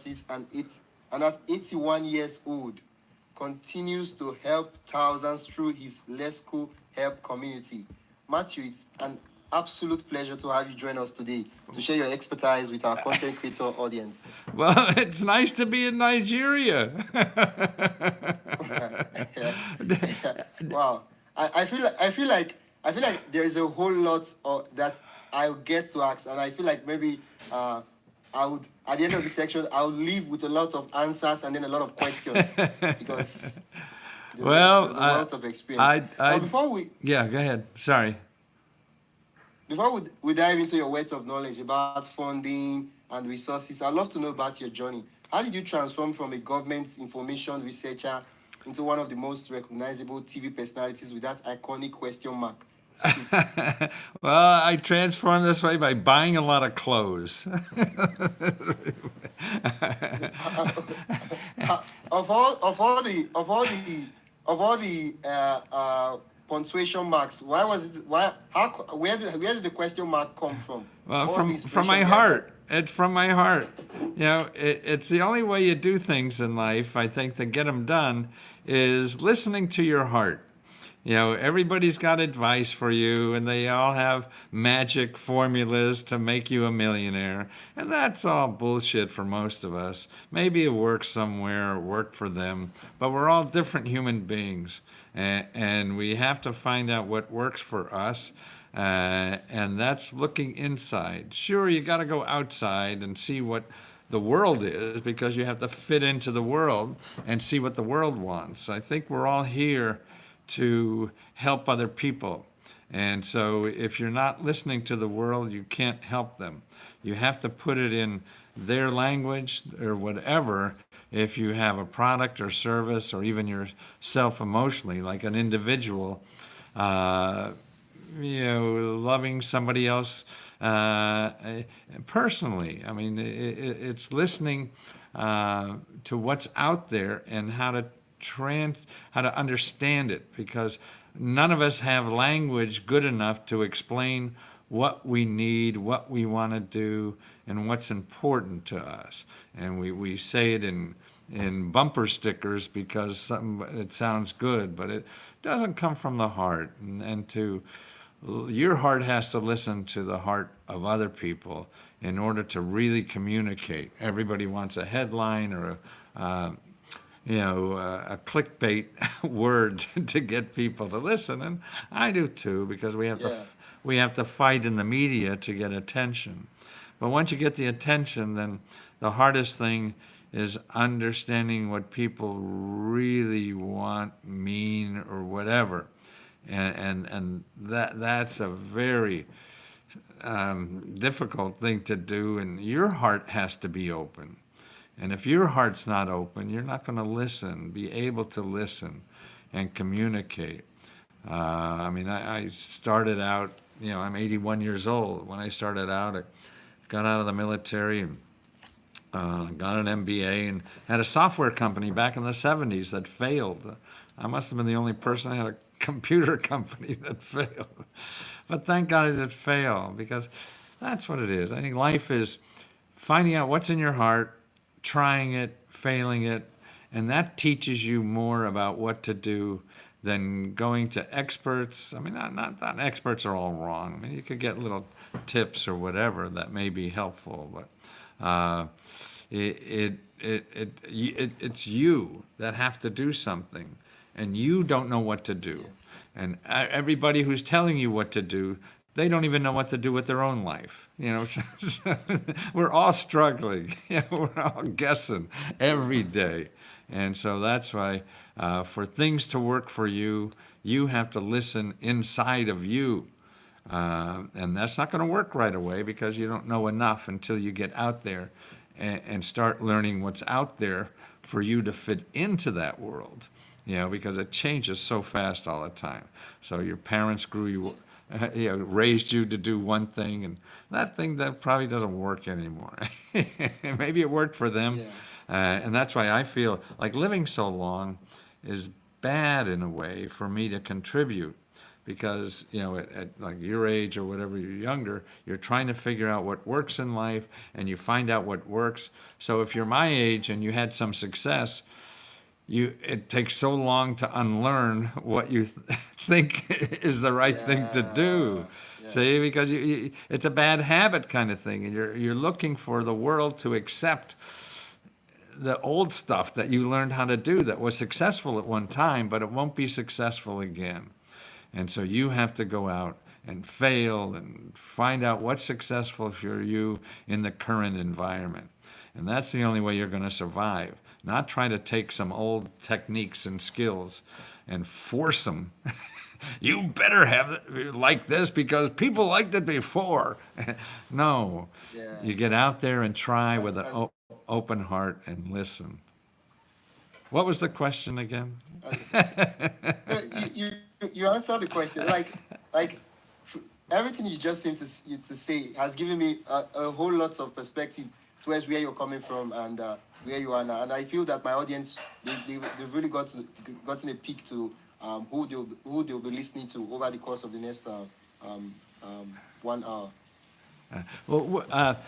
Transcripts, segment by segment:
resources, and at 81 years old, continues to help thousands through his Lesko Help community. Matthew, it's an absolute pleasure to have you join us today to share your expertise with our content creator audience. Well, it's nice to be in Nigeria. Wow, I feel like there is a whole lot that I'll get to ask, and I feel like maybe uh, I would at the end of the section I'll leave with a lot of answers and then a lot of questions because Well, there's a wealth of experience. I, Now, I, yeah, go ahead. Sorry. before we dive into your words of knowledge about funding and resources, I'd love to know about your journey. How did you transform from a government information researcher into one of the most recognizable TV personalities with that iconic question mark suit? Well, I transformed this way by buying a lot of clothes. Of all the punctuation marks, why was it? Why? How? Where did the question mark come from? Well, What was the from my inspiration behind that? heart. It's from my heart. It's the only way you do things in life, I think, to get them done is listening to your heart. Everybody's got advice for you, and they all have magic formulas to make you a millionaire. And that's all bullshit for most of us. Maybe it works somewhere, it worked for them, but we're all different human beings. And we have to find out what works for us. And that's looking inside. Sure, you got to go outside and see what the world is because you have to fit into the world and see what the world wants. I think we're all here to help other people. And so if you're not listening to the world, you can't help them. You have to put it in their language or whatever if you have a product or service or even yourself emotionally, like an individual, loving somebody else personally. I mean, it's listening to what's out there and how to understand it, because none of us have language good enough to explain what we need, what we want to do, and what's important to us. And we say it in bumper stickers because it sounds good, but it doesn't come from the heart. And your heart has to listen to the heart of other people in order to really communicate. Everybody wants a headline or a clickbait word to get people to listen, and I do too, because we have to fight in the media to get attention. But once you get the attention, then the hardest thing is understanding what people really want, mean, or whatever, and that's a very difficult thing to do, and your heart has to be open. And if your heart's not open, you're not going to be able to listen and communicate. I started out, I'm 81 years old. When I started out, I got out of the military and got an MBA and had a software company back in the 70s that failed. I must have been the only person that had a computer company that failed. But thank God it did fail, because that's what it is. I think life is finding out what's in your heart, trying it, failing it, and that teaches you more about what to do than going to experts. I mean, not experts are all wrong. I mean, you could get little tips or whatever that may be helpful, but it's you that have to do something, and you don't know what to do. And everybody who's telling you what to do, they don't even know what to do with their own life. So we're all struggling. We're all guessing every day. And so that's why for things to work for you, you have to listen inside of you. And that's not going to work right away, because you don't know enough until you get out there and start learning what's out there for you to fit into that world. Because it changes so fast all the time. So your parents raised you to do one thing, and that thing that probably doesn't work anymore. Maybe it worked for them, and that's why I feel like living so long is bad in a way for me to contribute, because at like your age or whatever, you're younger, you're trying to figure out what works in life, and you find out what works. So if you're my age and you had some success, it takes so long to unlearn what you think is the right thing to do. Yeah. See, because it's a bad habit kind of thing, and you're looking for the world to accept the old stuff that you learned how to do that was successful at one time, but it won't be successful again. And so you have to go out and fail and find out what's successful for you in the current environment. And that's the only way you're going to survive. Not try to take some old techniques and skills and force them. You better have it like this because people liked it before. No, Yeah. you get out there and try with an And, open heart and listen. What was the question again? no, you answered the question. Like everything you just seem to say has given me a whole lot of perspective towards where you're coming from and where you are now. And I feel that my audience they've really gotten a peek to who they'll be listening to over the course of the next 1 hour.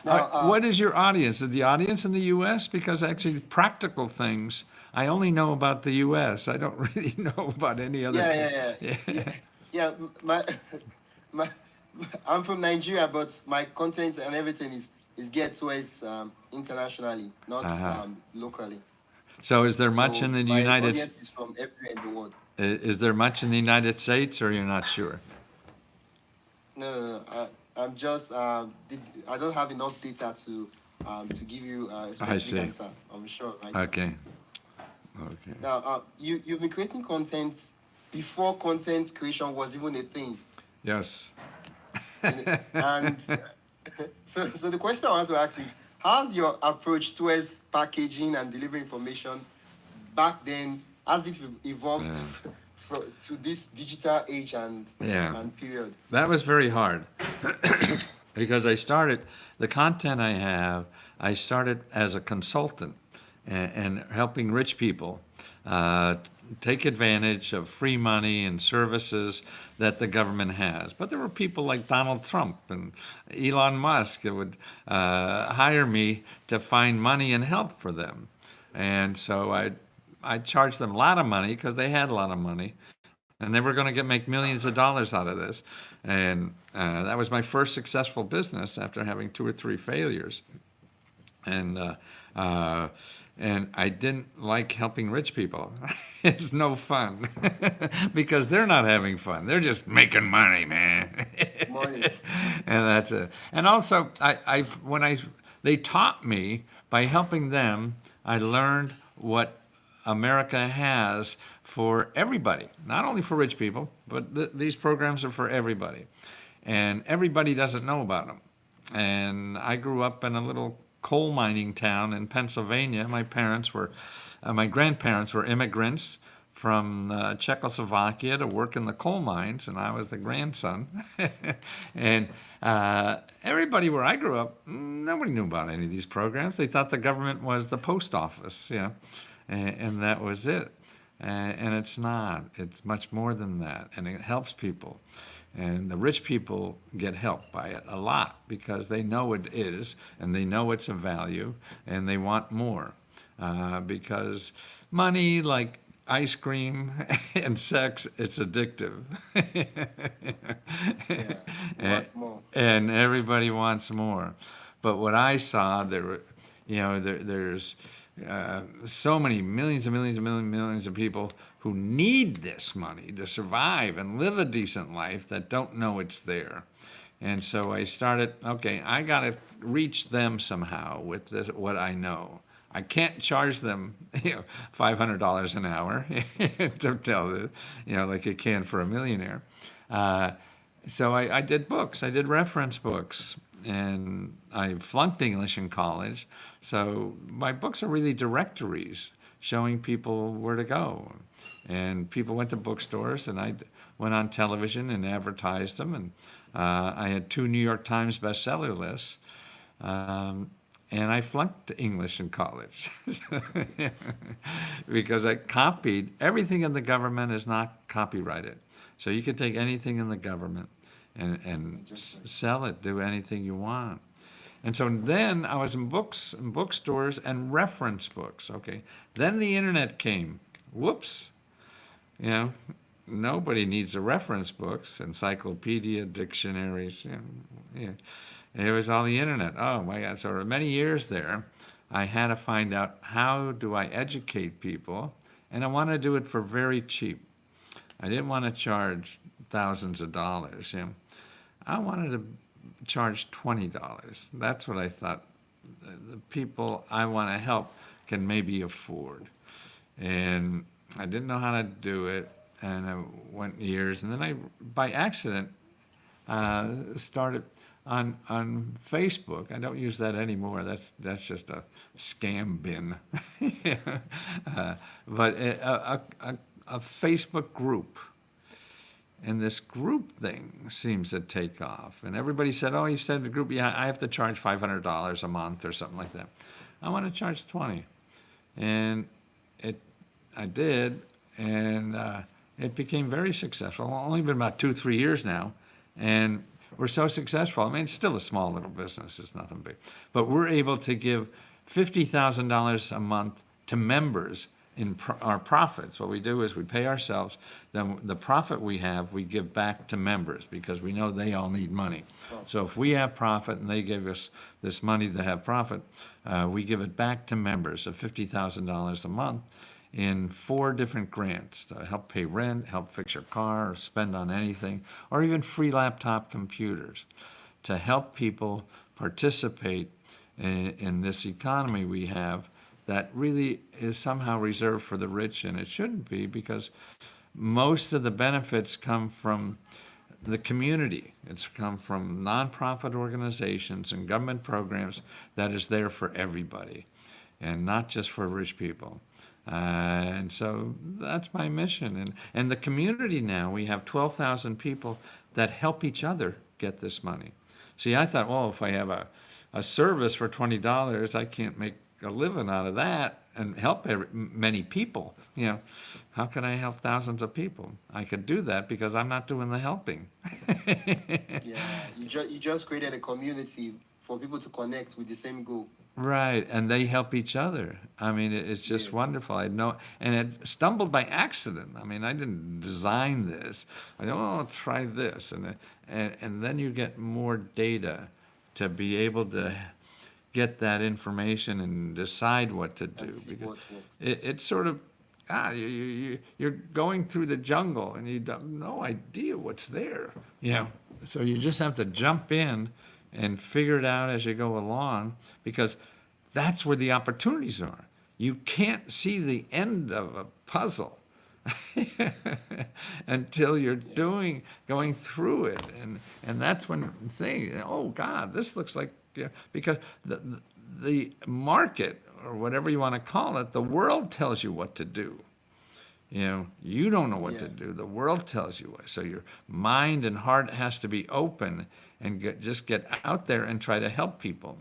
Now, What is your audience? Is the audience in the U.S.? Because actually, practical things, I only know about the U.S. I don't really know about any other. Yeah. My, my, I'm from Nigeria, but my content and everything is geared towards internationally, not locally. So, is there much in So the my United? audience is from everywhere in the world. Is there much in the United States, or you're not sure? No. I'm just I don't have enough data to give you a I specific see. answer. I'm sure. Right? Okay. Okay. Now, you've been creating content before content creation was even a thing, Yes. and so the question I want to ask is, how's your approach towards packaging and delivering information back then? Has it evolved Yeah. to this digital age and Yeah. period? That was very hard because the content I started as a consultant and helping rich people take advantage of free money and services that the government has. But there were people like Donald Trump and Elon Musk that would hire me to find money and help for them. And so I charged them a lot of money because they had a lot of money. And they were going to make millions of dollars out of this. And that was my first successful business after having 2 or 3 failures. And I didn't like helping rich people. It's no fun because they're not having fun. They're just making money, man. Money. And that's it. And also, they taught me by helping them, I learned what America has for everybody, not only for rich people, but these programs are for everybody. And everybody doesn't know about them. And I grew up in a little coal mining town in Pennsylvania. My grandparents were immigrants from Czechoslovakia to work in the coal mines, and I was the grandson. And everybody where I grew up, nobody knew about any of these programs. They thought the government was the post office, and that was it. And it's not. It's much more than that, and it helps people. And the rich people get helped by it a lot because they know it is, and they know it's a value, and they want more. Because money, like ice cream and sex, it's addictive. Want more. And everybody wants more. But what I saw, there's so many millions and millions and millions of people who need this money to survive and live a decent life that don't know it's there. And so I started, okay, I got to reach them somehow with what I know. I can't charge them, $500 an hour to tell this, like you can for a millionaire. So I did books. I did reference books, and I flunked English in college. So my books are really directories showing people where to go. And people went to bookstores, and I went on television and advertised them. And I had 2 New York Times bestseller lists. And I flunked English in college because I copied. Everything in the government is not copyrighted. So you could take anything in the government and sell it, do anything you want. And so then I was in bookstores and reference books. Okay. Then the internet came. Whoops. You know, nobody needs a reference books, encyclopedia, dictionaries. Yeah. It was all the internet. Oh my God. So for many years there, I had to find out how do I educate people, and I want to do it for very cheap. I didn't want to charge thousands of dollars. I wanted to charge $20. That's what I thought the people I want to help can maybe afford. And I didn't know how to do it, and I went years, and then I, by accident, started on Facebook. I don't use that anymore. That's just a scam bin. But a Facebook group. And this group thing seems to take off. And everybody said, oh, you said the group, yeah, I have to charge $500 a month or something like that. I want to charge 20. And I did, and it became very successful. It's only been about 2-3 years now, and we're so successful. I mean, it's still a small little business. It's nothing big. But we're able to give $50,000 a month to members in our profits. What we do is we pay ourselves, then the profit we have, we give back to members because we know they all need money. So if we have profit and they give us this money to have profit, we give it back to members of $50,000 a month in 4 different grants to help pay rent, help fix your car, or spend on anything, or even free laptop computers to help people participate in this economy we have that really is somehow reserved for the rich, and it shouldn't be, because most of the benefits come from the community. It's come from nonprofit organizations and government programs that is there for everybody, and not just for rich people. And so that's my mission. And the community now, we have 12,000 people that help each other get this money. See, I thought, well, if I have a service for $20, I can't make a living out of that and help many people. How can I help thousands of people? I could do that because I'm not doing the helping. Yeah, you just created a community for people to connect with the same goal. Right, and they help each other. I mean, it's just Yes. wonderful. I know, and it stumbled by accident. I mean, I didn't design this. I thought, oh, I'll try this, and then you get more data to be able to get that information and decide what to do, And see because what works. it's sort of you're going through the jungle and you have no idea what's there. So you just have to jump in and figure it out as you go along, because that's where the opportunities are. You can't see the end of a puzzle until you're going through it, and that's when thing. Oh God, this looks like, because the market, or whatever you want to call it, the world tells you what to do. You don't know what to do. The world tells you what. So your mind and heart has to be open and just get out there and try to help people,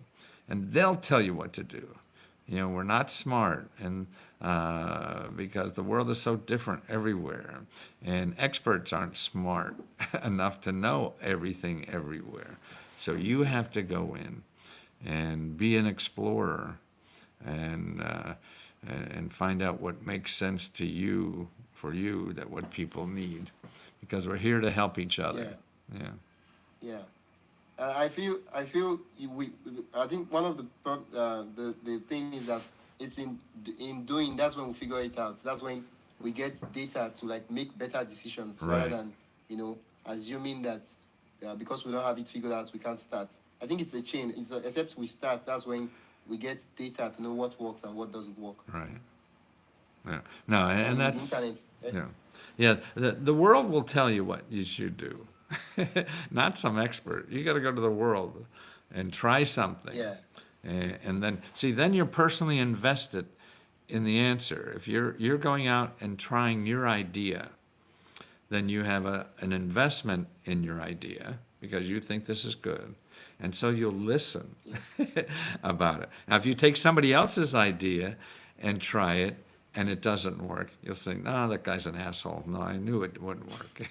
and they'll tell you what to do. We're not smart, and because the world is so different everywhere, and experts aren't smart enough to know everything everywhere. So you have to go in and be an explorer, and find out what makes sense to you, for you, that what people need, because we're here to help each other. Yeah. I feel I think one of the thing is that it's in doing, that's when we figure it out. That's when we get data to like make better decisions, Right. rather than assuming that because we don't have it figured out we can't start. I think it's a chain. Except we start, that's when we get data to know what works and what doesn't work. Right. Yeah. No, and the that's internet. yeah. The world will tell you what you should do, not some expert. You got to go to the world and try something. Yeah. And then then you're personally invested in the answer. If you're going out and trying your idea, then you have an investment in your idea because you think this is good. And so you'll listen about it. Now, if you take somebody else's idea and try it, and it doesn't work, you'll say, no, that guy's an asshole. No, I knew it wouldn't work.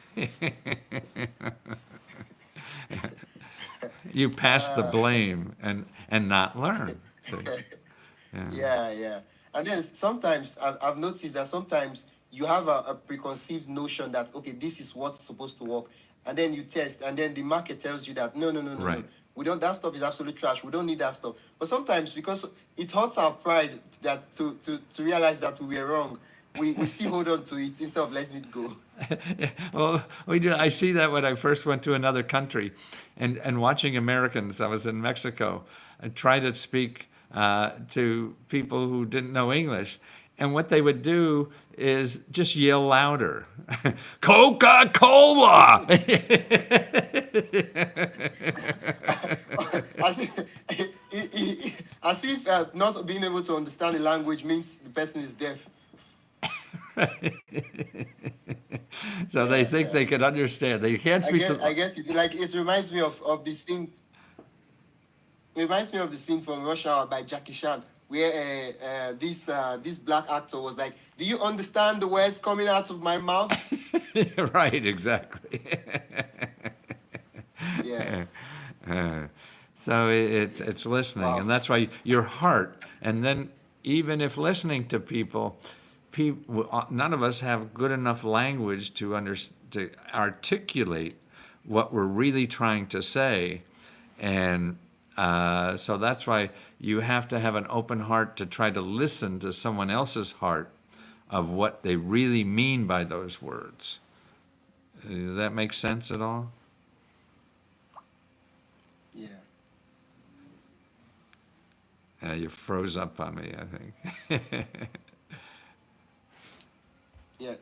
You pass the Uh, blame and not learn. See? Yeah. yeah, yeah. And then sometimes I've noticed that sometimes you have a preconceived notion that, okay, this is what's supposed to work. And then you test, and then the market tells you that, no, no, no, no, no. Right. We don't, that stuff is absolute trash. We don't need that stuff. But sometimes, because it hurts our pride that to realize that we were wrong, we still hold on to it instead of letting it go. Well, we do. I see that when I first went to another country, and watching Americans. I was in Mexico, and try to speak to people who didn't know English, and what they would do is just yell louder, Coca-Cola. as if not being able to understand the language means the person is deaf. So they think they can understand. They can't speak I the. get it. Like, it reminds me of the scene. It reminds me of the scene from Rush Hour by Jackie Chan, where this black actor was like, "Do you understand the words coming out of my mouth?" Right, exactly. Yeah. So it's listening, Wow. and that's why your heart. And then even if listening to people, none of us have good enough language to articulate what we're really trying to say, and so that's why you have to have an open heart to try to listen to someone else's heart of what they really mean by those words. Does that make sense at all? Yeah. You froze up on me, I think. Yeah.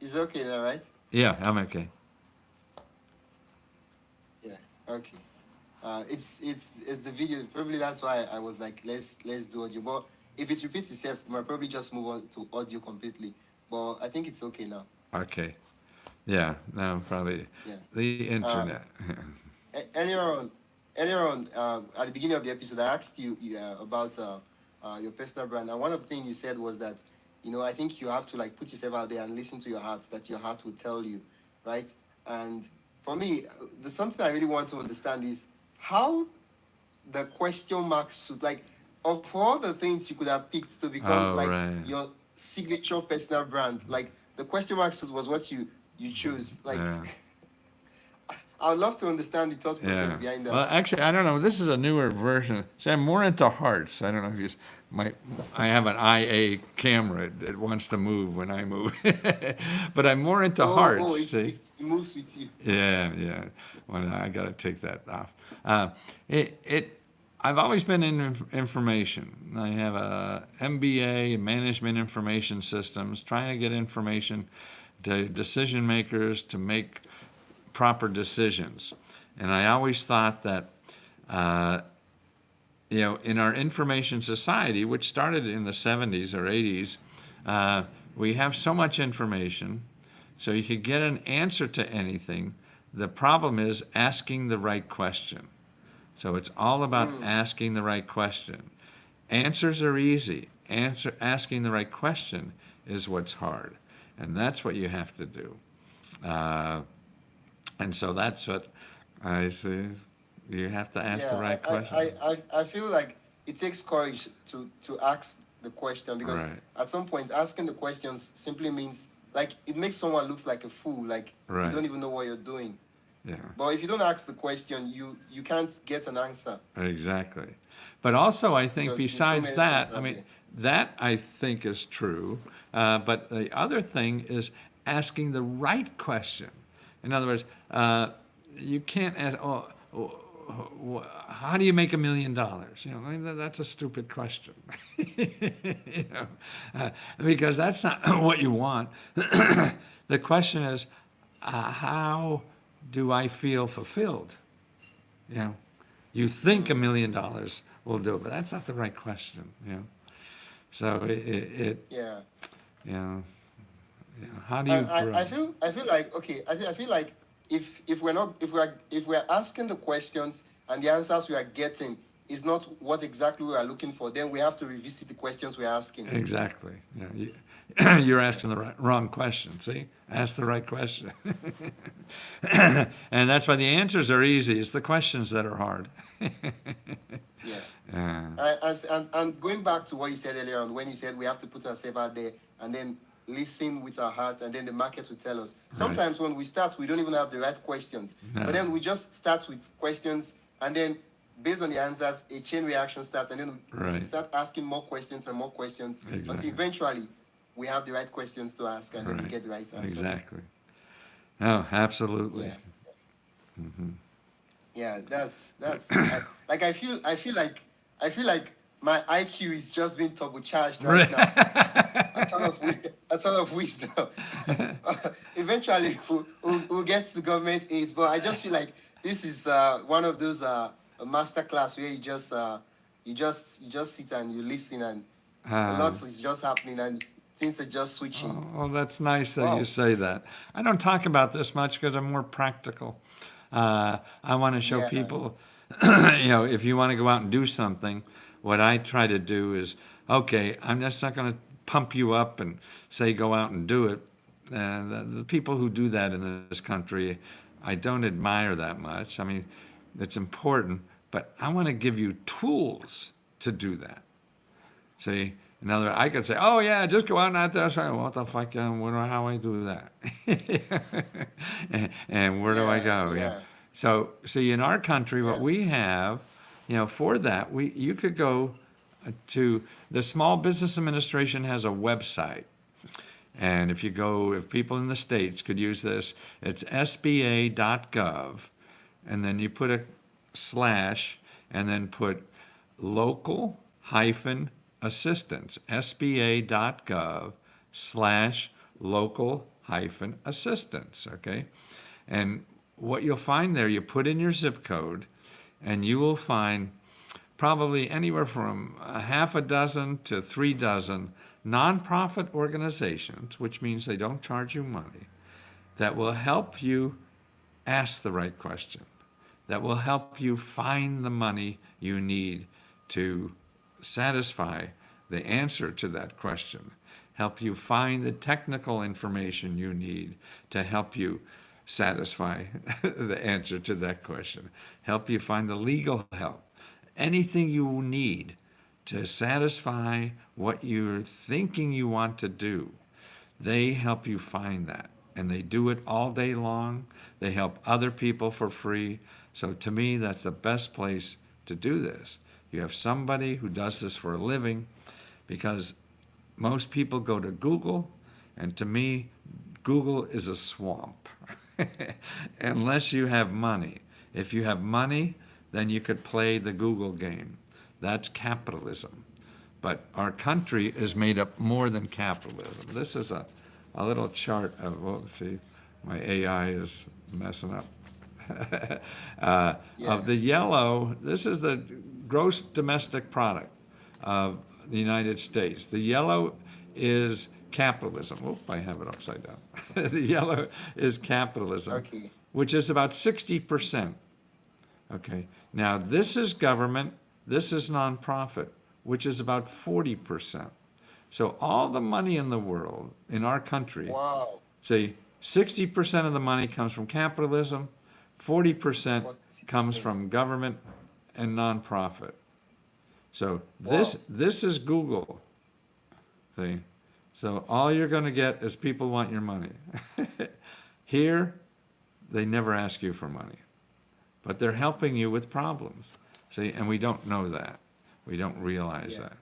It's okay now, right? Yeah, I'm okay. Yeah. Okay. It's the video. Probably that's why I was like, let's do audio. But if it repeats itself, we might probably just move on to audio completely. But I think it's okay now. Okay. Yeah, no, probably Yeah. the internet. Earlier on, at the beginning of the episode, I asked you about your personal brand, and one of the things you said was that, I think you have to like put yourself out there and listen to your heart, that your heart will tell you, right? And for me, the something I really want to understand is how the question marks should, like, of all the things you could have picked to become Oh, like right. your signature personal brand, like the question marks was what you chose. Like, Yeah. I would love to understand the thought process Yeah. behind Well, that. actually, I don't know. This is a newer version. See, I'm more into hearts. I don't know if you might. I have an IA camera that wants to move when I move, but I'm more into hearts. See? It moves with you. Yeah, yeah. Well, I got to take that off. I've always been in information. I have a MBA in management information systems, trying to get information to decision makers to make proper decisions. And I always thought that, in our information society, which started in the 70s or 80s, we have so much information, so you could get an answer to anything. The problem is asking the right question. So it's all about asking the right question. Answers are easy. Asking the right question is what's hard. And that's what you have to do. And so that's what I see. You have to ask the right question. I feel like it takes courage to ask the question, because Right. at some point asking the questions simply means, like, it makes someone looks like a fool, like Right. you don't even know what you're doing. Yeah, But if you don't ask the question, you can't get an answer. exactly. But also, I think Because there's so besides many that, things I out mean, there. that I think is true. But the other thing is asking the right question. In other words, you can't ask, how do you make $1 million? I mean, that's a stupid question. Because that's not what you want. The question is, how do I feel fulfilled? You think $1 million will do it, but that's not the right question. So Yeah. how do you grow? I feel like, okay. I feel like if we're asking the questions and the answers we are getting is not what exactly we are looking for, then we have to revisit the questions we're asking. Exactly. You're asking the wrong question. See, ask the right question. And that's why the answers are easy. It's the questions that are hard. Yeah. Uh, And going back to what you said earlier on, when you said we have to put ourselves out there and then listen with our hearts, and then the market will tell us. Sometimes when we start, we don't even have the right questions. No. But then we just start with questions, and then based on the answers, a chain reaction starts, and then we Right. start asking more questions and more questions. But Exactly. eventually, we have the right questions to ask, and then we Right. get the right answer. Exactly. Oh, absolutely. Yeah. Yeah, that's like I feel like my IQ is just being turbocharged right now. A ton of wisdom. Eventually, we'll get to government aids, but I just feel like this is one of those master class where you just sit and you listen, and a lot is just happening, and things are just switching. Oh, that's nice that Wow. you say that. I don't talk about this much because I'm more practical. I want to show Yeah. people, if you want to go out and do something, what I try to do is, okay, I'm just not going to pump you up and say go out and do it. The people who do that in this country, I don't admire that much. I mean, it's important, but I want to give you tools to do that. See, in other words, I could say, oh yeah, just go out and out there. So, what the fuck, how I do that? and where do I go? Yeah. So, see, in our country, what we have, for that, you could go to the Small Business Administration has a website. And if people in the States could use this, it's sba.gov, and then you put a slash, and then put local hyphen assistance, sba.gov/local hyphen assistance, okay? And what you'll find there, you put in your zip code, and you will find probably anywhere from a half a dozen to 3 dozen nonprofit organizations, which means they don't charge you money, that will help you ask the right question, that will help you find the money you need to satisfy the answer to that question, help you find the technical information you need to help you satisfy the answer to that question, help you find the legal help, anything you need to satisfy what you're thinking you want to do. They help you find that, and they do it all day long. They help other people for free. So to me, that's the best place to do this. You have somebody who does this for a living, because most people go to Google, and to me, Google is a swamp. Unless you have money. If you have money, then you could play the Google game. That's capitalism. But our country is made up more than capitalism. This is a little chart of, see, my AI is messing up. Of the yellow, this is the gross domestic product of the United States. The yellow is capitalism. Oop, I have it upside down. The yellow is capitalism, which is about 60%. Okay, now this is government, this is nonprofit, which is about 40%. So all the money in the world, in our country, say 60% of the money comes from capitalism, 40% comes from government and nonprofit. So this is Google. See? So all you're going to get is people want your money. Here, they never ask you for money, but they're helping you with problems. See, and we don't know that. We don't realize that.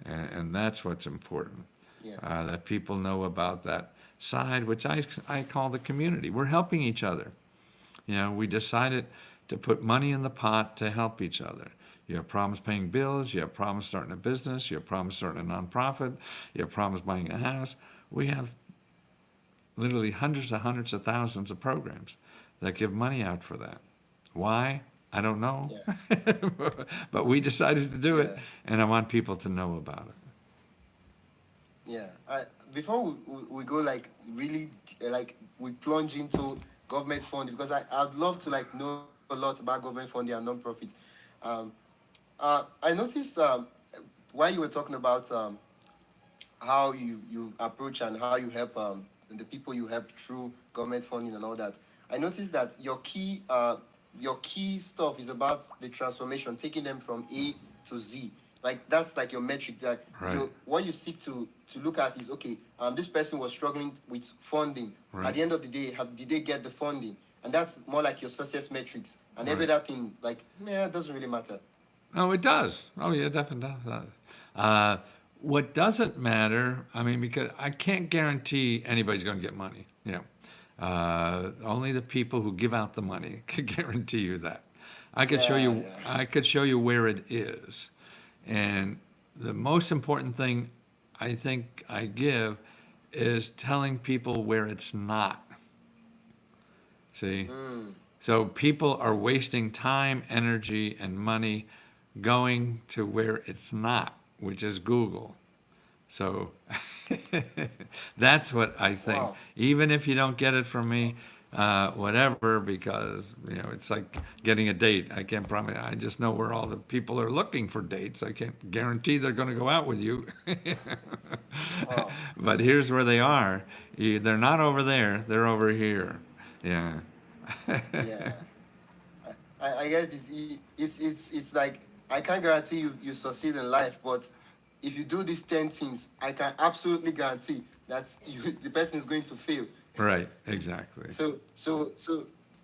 And that's what's important, that people know about that side, which I call the community. We're helping each other. We decided to put money in the pot to help each other. You have problems paying bills, you have problems starting a business, you have problems starting a nonprofit, you have problems buying a house. We have literally hundreds of thousands of programs that give money out for that. Why? I don't know. But we decided to do it, and I want people to know about it. Before we go really we plunge into government funding, because I'd love to know a lot about government funding and non-profit. I noticed while you were talking about how you approach and how you help the people you help through government funding and all that. I noticed that your key stuff is about the transformation, taking them from A to Z. Like that's like your metric. That Right. what you seek to look at is okay. This person was struggling with funding. At Right. the end of the day, did they get the funding? And that's more like your success metrics. And every Right. other thing, like, yeah, it doesn't really matter. Oh, it does. Oh, yeah, definitely does. What doesn't matter, I mean, because I can't guarantee anybody's going to get money. Only the people who give out the money can guarantee you that. I could show Yeah, you. yeah. I could show you where it is, and the most important thing I think I give is telling people where it's not. See, Mm. so people are wasting time, energy, and money going to where it's not, which is Google. So that's what I think. Wow. Even if you don't get it from me, whatever, because it's like getting a date. I can't promise. I just know where all the people are looking for dates. I can't guarantee they're going to go out with you. Wow. But here's where they are. They're not over there. They're over here. Yeah. Yeah. I guess it's like I can't guarantee you succeed in life, but if you do these 10 things, I can absolutely guarantee that the person is going to fail. Right. Exactly. So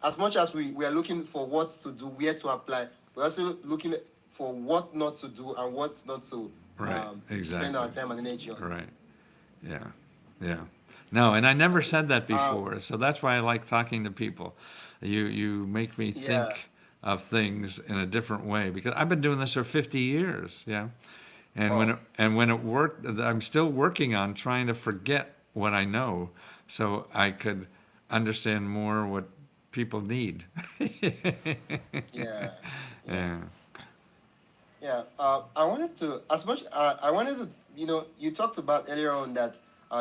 as much as we are looking for what to do, where to apply, we're also looking for what not to do and what not to Right. spend our Exactly. time and energy on. Right. Yeah. Yeah. No, and I never said that Um, before, so that's why I like talking to people. You make me yeah. think of things in a different way because I've been doing this for 50 years, yeah. And Oh, when it worked, I'm still working on trying to forget what I know so I could understand more what people need. yeah. Yeah. Yeah. Yeah, I wanted to, as much, I wanted to, you talked about earlier on that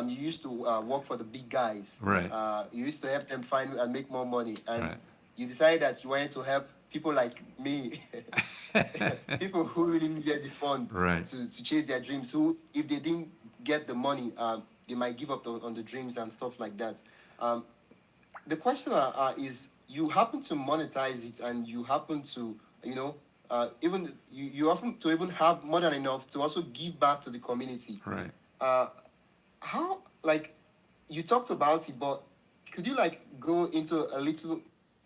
you used to work for the big guys. Right. You used to help them find and make more money, and Right. you decided that you wanted to help people like me, people who really needed the fund Right. to chase their dreams, who, if they didn't get the money, they might give up on the dreams and stuff like that. Um, the question is you happen to monetize it and you happen to even you often to even have more than enough to also give back to the community. Right. uh how, like, you talked about it, but could you like go into a little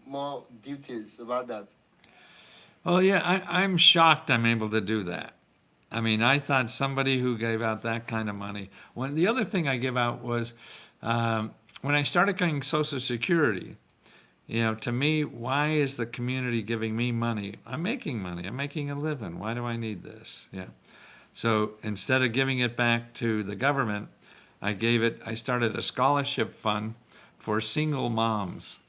more details about that? Well, yeah, I'm shocked I'm able to do that. I mean, I thought somebody who gave out that kind of money. When the other thing I give out was when I started getting Social Security. To me, why is the community giving me money? I'm making money. I'm making a living. Why do I need this? Yeah. So instead of giving it back to the government, I started a scholarship fund for single moms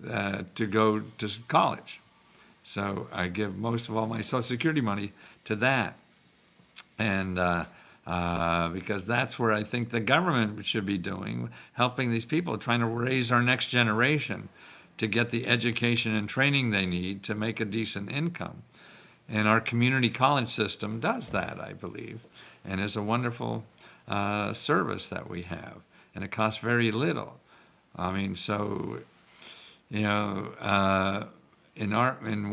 to go to college. So I give most of all my Social Security money to that. And because that's where I think the government should be doing, helping these people, trying to raise our next generation to get the education and training they need to make a decent income. And our community college system does that, I believe, and is a wonderful service that we have. And it costs very little. I mean, so, in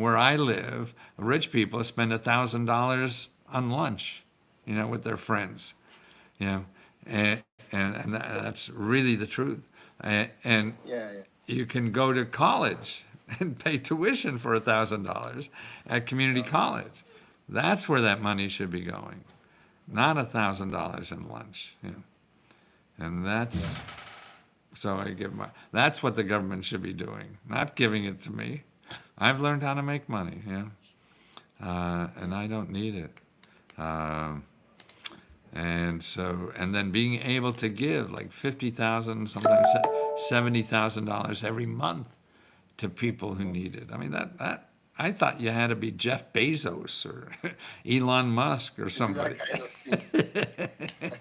where I live, rich people spend $1,000 on lunch, with their friends, and that's really the truth. And Yeah, yeah. you can go to college and pay tuition for $1,000 at community college. That's where that money should be going, not $1,000 in lunch. And so that's what the government should be doing, not giving it to me. I've learned how to make money, and I don't need it. And then being able to give like $50,000, sometimes $70,000 every month to people who need it. I mean, that I thought you had to be Jeff Bezos or Elon Musk or To do somebody, that kind of thing.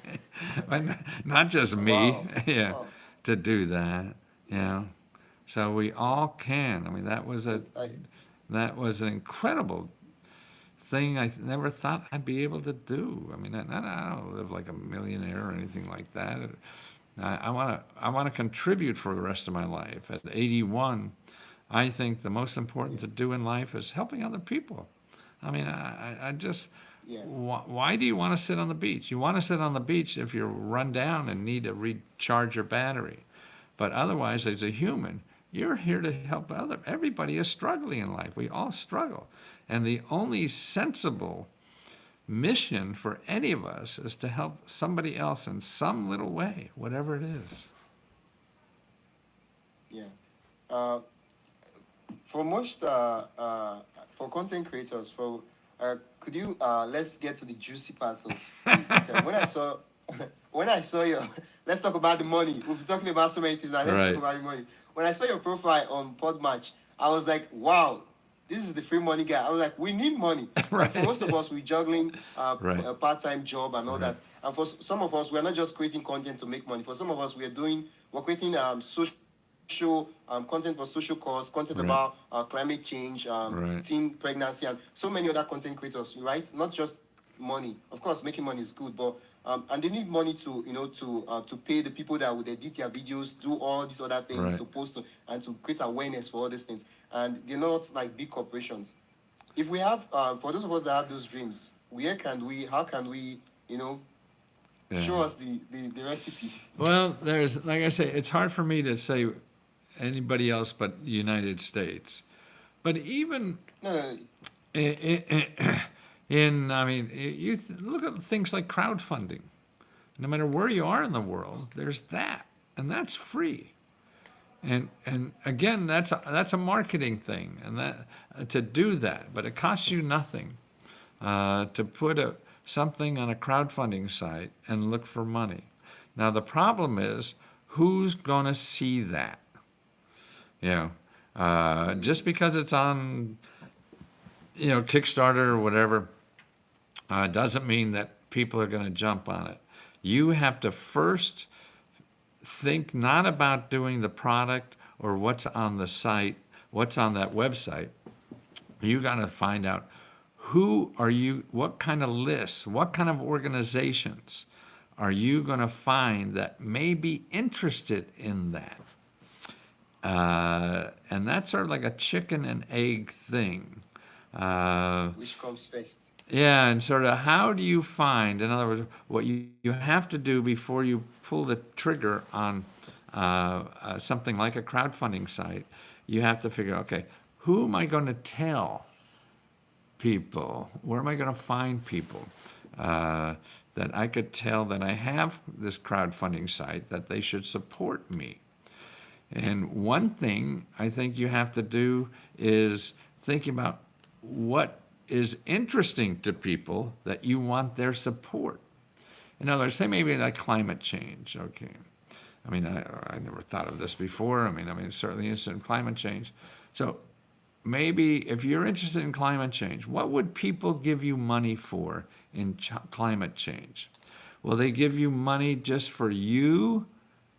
but not just me, Wow. yeah, Wow. to do that. So we all can. I mean, that was I, an incredible thing I never thought I'd be able to do. I mean, I don't live like a millionaire or anything like that. I want to contribute for the rest of my life. At 81, I think the most important to do in life is helping other people. I mean, I just, Yeah. why do you want to sit on the beach? You want to sit on the beach if you're run down and need to recharge your battery. But otherwise, as a human, you're here to help everybody is struggling in life. We all struggle. And the only sensible mission for any of us is to help somebody else in some little way, whatever it is. Yeah. For most for content creators, could you let's get to the juicy part of it. When I saw when I saw your let's talk about the money. We've been talking about so many things now. Let's Right. talk about the money. When I saw your profile on Podmatch, I was like, wow, this is the free money guy. I was like, we need money. Right. For most of us, we're juggling Right. a part-time job and all Right. that. And for some of us, we're not just creating content to make money. For some of us, we're creating social content for social cause, content Right. about climate change, Right. teen pregnancy, and so many other content creators, right? Not just money. Of course, making money is good, but and they need money to to pay the people that would edit their videos, do all these other things, Right. to post and to create awareness for all these things. And they're not like big corporations. If we have, for those of us that have those dreams, how can we, Yeah. show us the recipe? Well, there's, like I say, it's hard for me to say anybody else but United States. But even No, no, no. I mean, look at things like crowdfunding. No matter where you are in the world, there's that, and that's free. And again, that's a marketing thing, and that to do that, but it costs you nothing to put something on a crowdfunding site and look for money. Now the problem is, who's going to see that? Just because it's on, Kickstarter or whatever, doesn't mean that people are going to jump on it. You have to first think not about doing the product or what's on the site, what's on that website. You got to find out who are you, what kind of lists, what kind of organizations are you going to find that may be interested in that. And that's sort of like a chicken and egg thing. Which comes first? Yeah, and sort of how do you find, in other words, what you have to do before you pull the trigger on something like a crowdfunding site, you have to figure, okay, who am I going to tell people? Where am I going to find people that I could tell that I have this crowdfunding site, that they should support me? And one thing I think you have to do is think about what is interesting to people that you want their support. In other words, say maybe like climate change, okay. I mean, I never thought of this before. I mean, certainly interested in climate change. So maybe if you're interested in climate change, what would people give you money for in climate change? Will they give you money just for you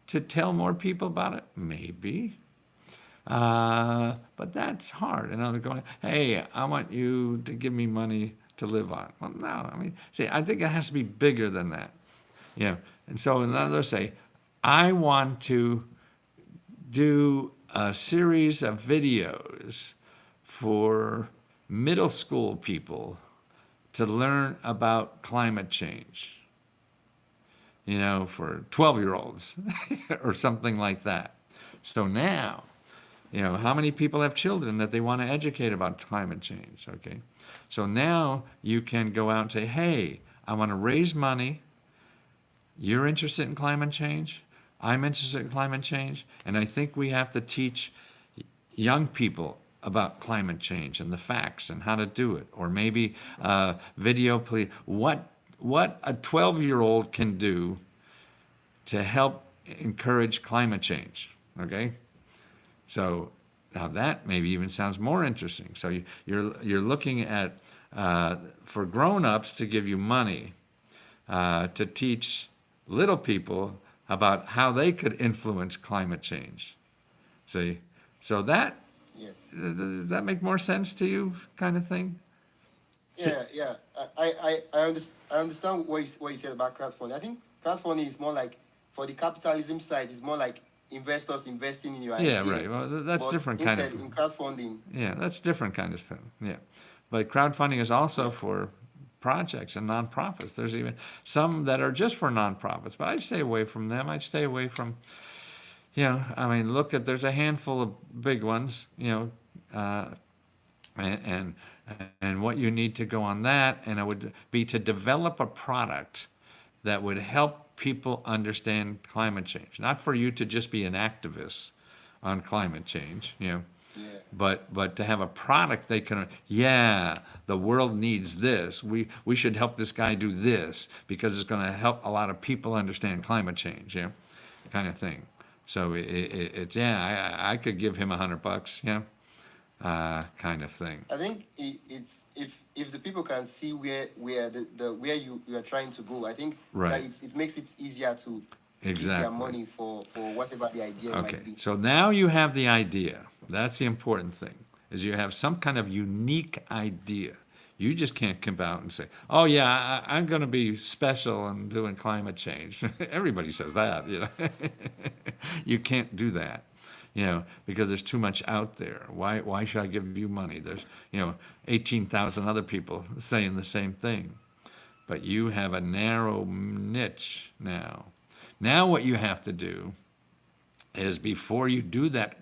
to tell more people about it? Maybe. But that's hard. And they're going, hey, I want you to give me money to live on. Well, no, I mean, see, I think it has to be bigger than that. And so another say, I want to do a series of videos for middle school people to learn about climate change, for 12-year-olds or something like that. So now, how many people have children that they want to educate about climate change, okay? So now you can go out and say, hey, I want to raise money. You're interested in climate change. I'm interested in climate change. And I think we have to teach young people about climate change and the facts and how to do it. Or maybe video, please. What a 12-year-old can do to help encourage climate change, okay? So now that maybe even sounds more interesting. So you're looking at, for grown-ups to give you money to teach little people about how they could influence climate change. See? So that, Yeah. does that make more sense to you, kind of thing? Yeah. I understand what you said about crowdfunding. I think crowdfunding is more like, for the capitalism side, it's more like investors investing in your Yeah, idea. right. Well, that's But different kind of. instead, in crowdfunding, Yeah, that's different kind of thing. Yeah, but crowdfunding is also yeah, for projects and nonprofits. There's even some that are just for nonprofits, but I'd stay away from them. I'd stay away from, I mean, look at, there's a handful of big ones, uh, and, and and what you need to go on that, and it would be to develop a product that would help people understand climate change, not for you to just be an activist on climate change, yeah, but to have a product they can, yeah, the world needs this. We should help this guy do this because it's going to help a lot of people understand climate change, kind of thing. So it's, yeah, I could give him $100, kind of thing. I think it's, if the people can see where the where you are trying to go, I think that Right. it makes it easier to keep their Exactly. money for whatever the idea Okay, might be. so now you have the idea. That's the important thing, is you have some kind of unique idea. You just can't come out and say, oh yeah, I'm gonna be special in doing climate change. Everybody says that, You can't do that, because there's too much out there. Why should I give you money? There's, 18,000 other people saying the same thing. But you have a narrow niche now. Now what you have to do is, before you do that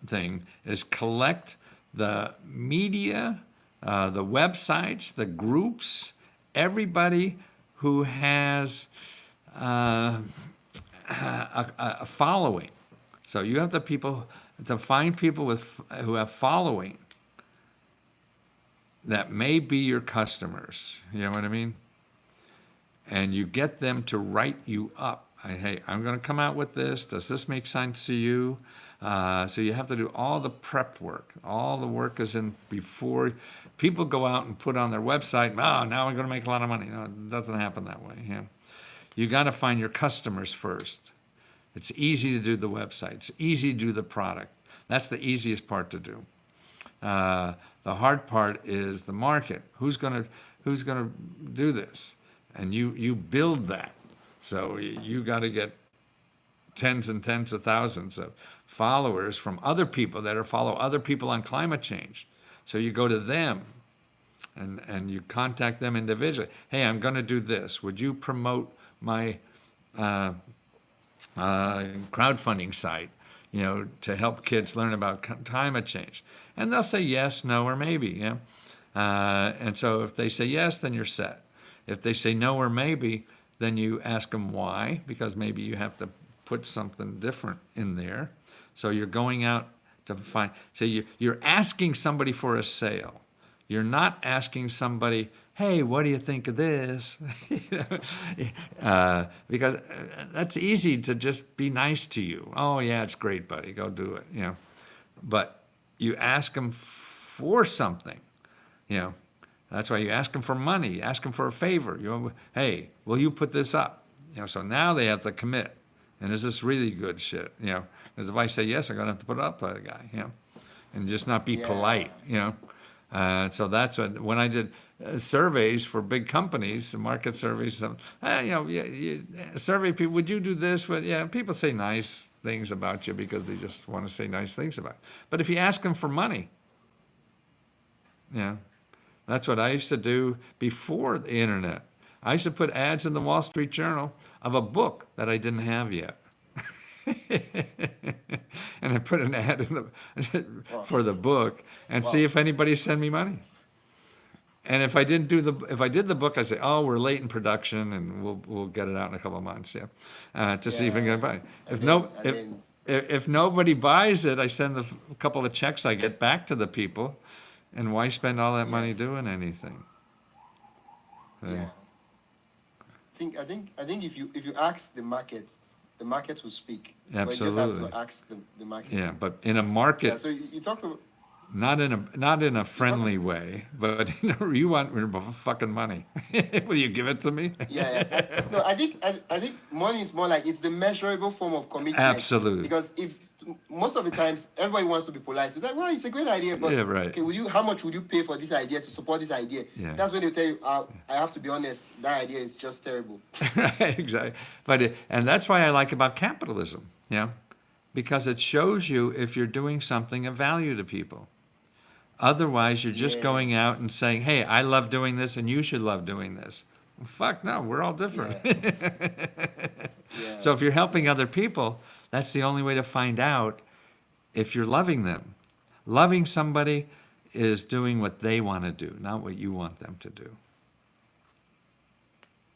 thing, is collect the media, the websites, the groups, everybody who has a following. So you have to find people who have following that may be your customers. You know what I mean? And you get them to write you up. Hey, I'm going to come out with this. Does this make sense to you? So you have to do all the prep work. All the work is in before people go out and put on their website. Oh, now I'm going to make a lot of money. No, it doesn't happen that way. You got to find your customers first. It's easy to do the website. It's easy to do the product. That's the easiest part to do. The hard part is the market. Who's gonna do this? And you build that. So you got to get tens and tens of thousands of followers from other people that follow other people on climate change. So you go to them and you contact them individually. Hey, I'm going to do this. Would you promote my crowdfunding site, to help kids learn about climate change? And they'll say yes, no, or maybe, and so if they say yes, then you're set. If they say no or maybe, then you ask them why, because maybe you have to put something different in there. So you're going out to find, so you're asking somebody for a sale. You're not asking somebody, hey, what do you think of this? Because that's easy to just be nice to you. Oh yeah, it's great, buddy, go do it, But you ask them for something, That's why you ask them for money, you ask them for a favor. Hey, will you put this up? So now they have to commit. And is this really good shit? Because if I say yes, I'm gonna have to put it up by the guy, and just not be polite, So that's when I did surveys for big companies, market surveys. Survey people, would you do this? People say nice things about you because they just want to say nice things about you. But if you ask them for money, that's what I used to do before the internet. I used to put ads in the Wall Street Journal of a book that I didn't have yet. And I put an ad in for the book and see if anybody sent me money. And if I did the book, I'd say, oh, we're late in production and we'll get it out in a couple of months, to see if we can buy it. If nobody buys it, I send a couple of checks I get back to the people, and why spend all that money doing anything? Yeah. I think if you ask the market will speak. Absolutely. But you just have to ask the market. Yeah, but in a market. Yeah, so you talked about. Not in a friendly way, but you want your fucking money. Will you give it to me? Yeah. I think money is more like, it's the measurable form of commitment. Absolutely. Because if most of the times everybody wants to be polite. It's like, well, it's a great idea, but Yeah, right. okay, how much would you pay for this idea to support this idea? Yeah. That's when they tell you, I have to be honest, that idea is just terrible. Right, exactly. And that's why I like about capitalism, because it shows you if you're doing something of value to people. Otherwise, you're just going out and saying, hey, I love doing this and you should love doing this. Well, fuck no, we're all different. Yeah. So if you're helping other people, that's the only way to find out if you're loving them. Loving somebody is doing what they want to do, not what you want them to do.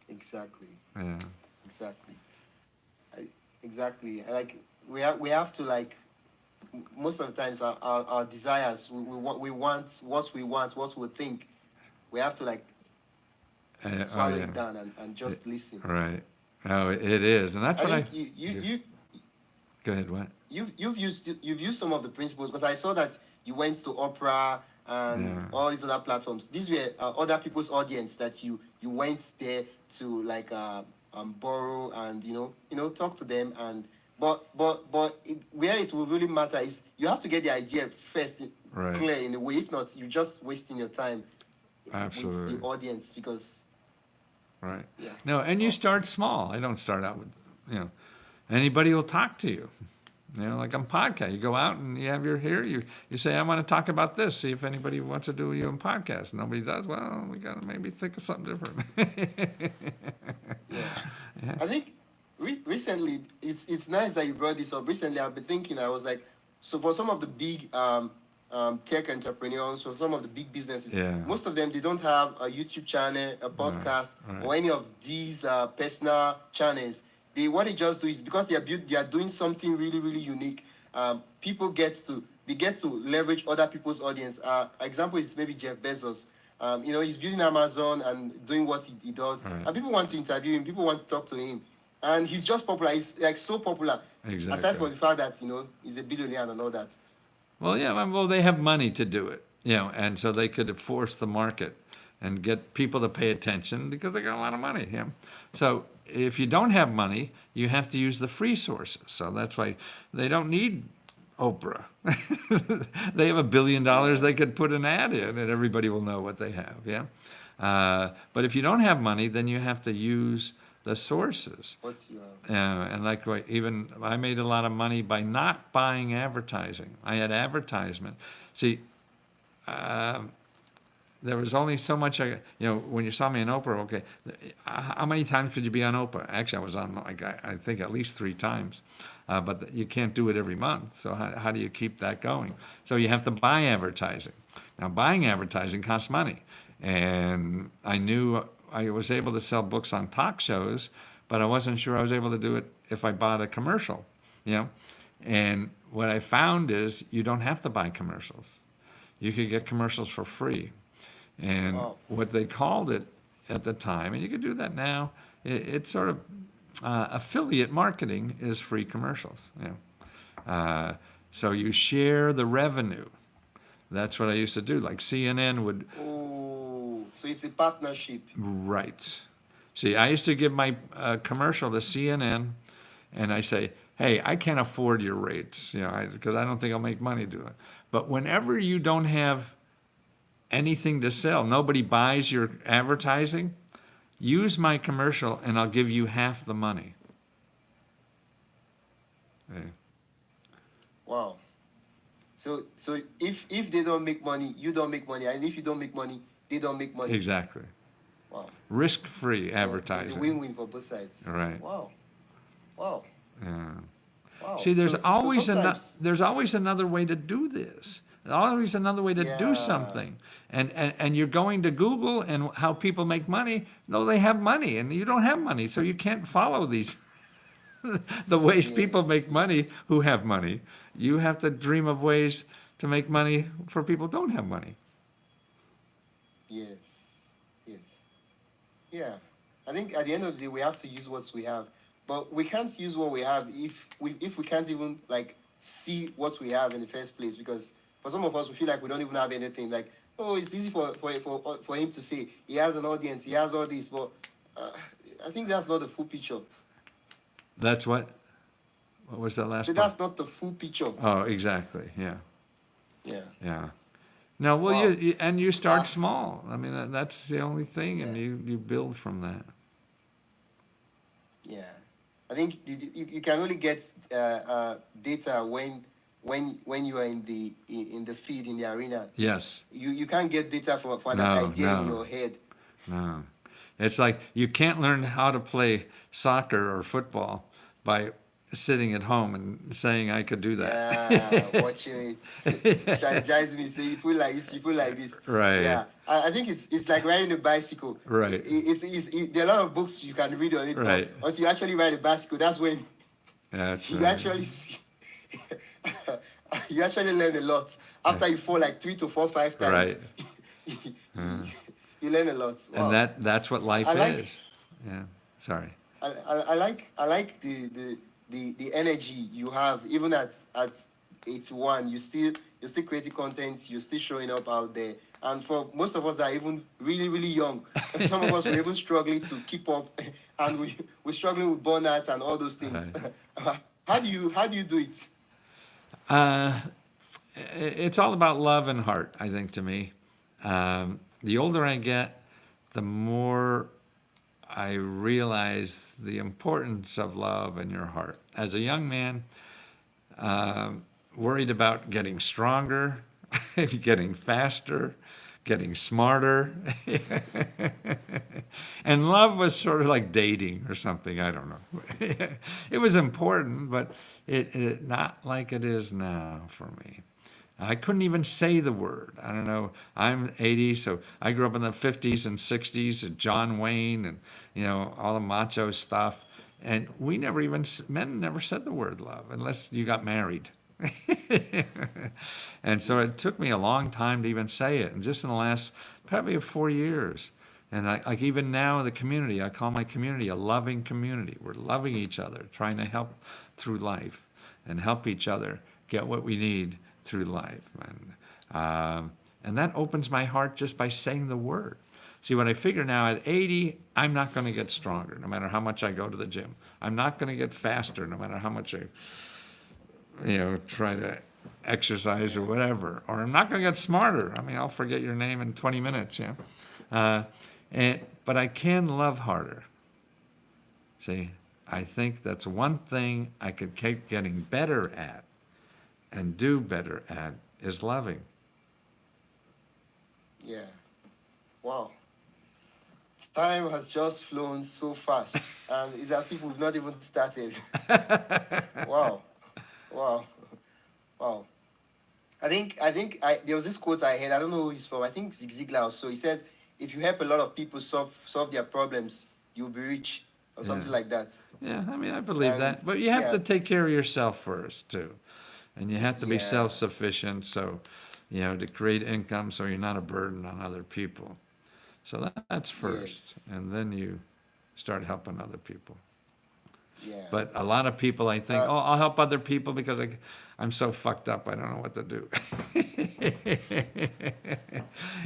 Exactly. Yeah. Exactly. Exactly. Like we have to like most of the times our desires we want what we think. We have to like swallow it down and just listen. Right. Oh, it is, and that's I what think you Go ahead. What? you've used some of the principles because I saw that you went to Opera and all these other platforms. These were other people's audience that you went there to like borrow and talk to them and but where it will really matter is you have to get the idea first clear in a way. If not, you're just wasting your time Absolutely. with the audience because. Right. Yeah. No, and you start small. I don't start out with, anybody will talk to you. Like on podcast, you go out and you have you say, I want to talk about this, see if anybody wants to do you on podcast. Nobody does, well, we got to maybe think of something different. Yeah. I think recently, it's nice that you brought this up. Recently, I've been thinking, I was like, so for some of the big tech entrepreneurs, for some of the big businesses, most of them, they don't have a YouTube channel, a podcast, or any of these personal channels. What they just do is because they are doing something really, really unique. People get to leverage other people's audience. Example is maybe Jeff Bezos. He's building Amazon and doing what he does, and people want to interview him. People want to talk to him, and he's just popular. He's like so popular. Exactly. Aside from the fact that he's a billionaire and all that. Well, yeah. Well, they have money to do it, and so they could force the market and get people to pay attention because they got a lot of money. So if you don't have money, you have to use the free sources. So that's why they don't need Oprah. They have $1 billion they could put an ad in and everybody will know what they have. But if you don't have money, then you have to use the sources. And like even I made a lot of money by not buying advertising. I had advertisement. See, there was only so much, when you saw me on Oprah, okay, how many times could you be on Oprah? Actually, I was on, I think, at least 3 times. But you can't do it every month. So how do you keep that going? So you have to buy advertising. Now, buying advertising costs money. And I knew I was able to sell books on talk shows, but I wasn't sure I was able to do it if I bought a commercial, And what I found is you don't have to buy commercials. You could get commercials for free. And what they called it at the time, and you can do that now, it's sort of affiliate marketing is free commercials. So you share the revenue. That's what I used to do. Like CNN would. Oh, so it's a partnership. Right. See, I used to give my commercial to CNN, and I say, hey, I can't afford your rates, because I don't think I'll make money doing it. But whenever you don't have anything to sell, nobody buys your advertising, use my commercial and I'll give you half the money. Wow. So if they don't make money, you don't make money, and if you don't make money, they don't make money. Exactly. Wow. Risk-free advertising. It's a win-win for both sides. Right. Wow. Yeah. Wow. See, there's always sometimes... another way to do this. There's always another way to do something. And you're going to Google and how people make money. No, they have money, and you don't have money, so you can't follow these the ways people make money who have money. You have to dream of ways to make money for people who don't have money. Yes. Yeah. I think at the end of the day, we have to use what we have. But we can't use what we have if we can't even like see what we have in the first place. Because for some of us, we feel like we don't even have anything. Like, oh, it's easy for him to say he has an audience, he has all this. But I think that's not the full picture. That's what What was that last So part? that's not the full picture. Oh, exactly. Yeah. Yeah. Yeah. No, well, Wow. you start Ah, small. I mean, that's the only thing, yeah. and you build from that. Yeah. I think you can only get data when you are in the field, in the arena. Yes. You can't get data for an No, idea in no, your head. no. It's like you can't learn how to play soccer or football by sitting at home and saying I could do Yeah, that. watching it, strategizing it. So you put like this, you put like this. Right, Yeah, I think it's like riding a bicycle. right, There are a lot of books you can read on it, but right. until you actually ride a bicycle, that's when That's you right. actually see, you actually learn a lot. After you fall like 3 to 4, 5 times, Right. you, Uh, you learn a lot. and Wow. that's what life I like is. Yeah. Sorry. I like the energy you have even at 81. You're still creating content. You're still showing up out there. And for most of us that are even really young, some of us were even struggling to keep up, and we're struggling with burnout and all those things. Right. How do you do it? Uh, it's all about love and heart, I think, to me. The older I get, the more I realize the importance of love in your heart. As a young man, worried about getting stronger, getting faster, getting smarter. And love was sort of like dating or something, I don't know. It was important, but it not like it is now for me. I couldn't even say the word. I don't know. I'm 80, so I grew up in the 50s and 60s, and John Wayne and, all the macho stuff. And we never even, men never said the word love unless you got married. And so it took me a long time to even say it. And just in the last probably 4 years, and like even now in the community, I call my community a loving community. We're loving each other, trying to help through life and help each other get what we need through life. And that opens my heart just by saying the word. See, what I figure now at 80, I'm not going to get stronger no matter how much I go to the gym. I'm not going to get faster no matter how much I, try to exercise or whatever. Or I'm not going to get smarter. I mean, I'll forget your name in 20 minutes, yeah. But I can love harder. See, I think that's one thing I could keep getting better at and do better at is loving. Yeah. Wow. Time has just flown so fast, and it's as if we've not even started. Wow. Wow. Wow. I think there was this quote I heard. I don't know who it's from. I think Zig Ziglar or so. He said, "If you help a lot of people solve their problems, you'll be rich," or Yeah. something like that. Yeah, I mean, I believe And that. But you have yeah, to take care of yourself first, too. And you have to be yeah, self-sufficient, so, to create income so you're not a burden on other people. So that's yes, first. And then you start helping other people. yeah. But a lot of people, I think, Uh, I'll help other people because I'm so fucked up, I don't know what to do.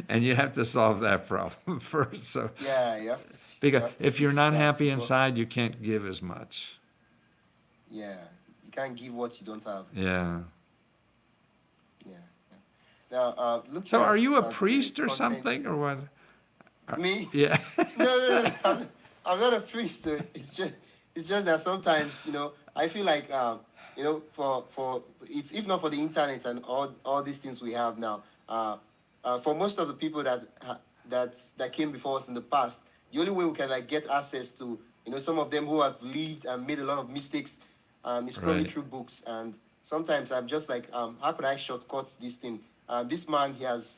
And you have to solve that problem first. So, yeah, you because have to if you're fix not that happy before. inside, you can't give as much. Yeah, you can't give what you don't have. Yeah. Yeah. Now, looking So are you a at the priest or content, something or what? me? Yeah. No. I'm not a priest. It's just that sometimes I feel like for it's if not for the internet and all these things we have now, for most of the people that came before us in the past, the only way we can like get access to some of them who have lived and made a lot of mistakes, is probably Right. through books. And sometimes I'm just like, how could I shortcut this thing? This man, he has